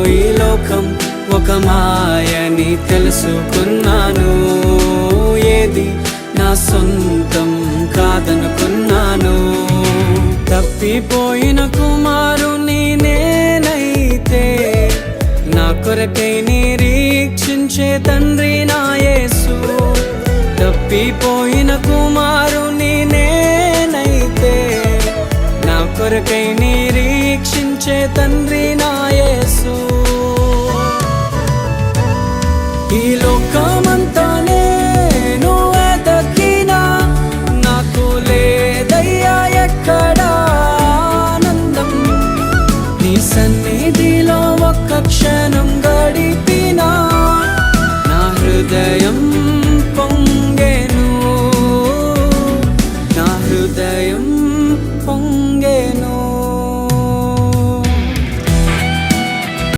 ఈ లోకం ఒక మాయని తెలుసుకున్నాను. ఏది నా సొంతం కాదనుకున్నాను. తప్పిపోయిన కుమారుని నేనైతే నా కొరకై నిరీక్షించే తండ్రి నా యేసు. తప్పిపోయిన కుమారుని నేనైతే నా కొరకై నిరీక్షించే తండ్రి నా యేసు. ఈ లోకమంతా నేను వెతకినా నాకు లేదయ్యా ఎక్కడా ఆనందం. నీ సన్నిధిలో ఒక్క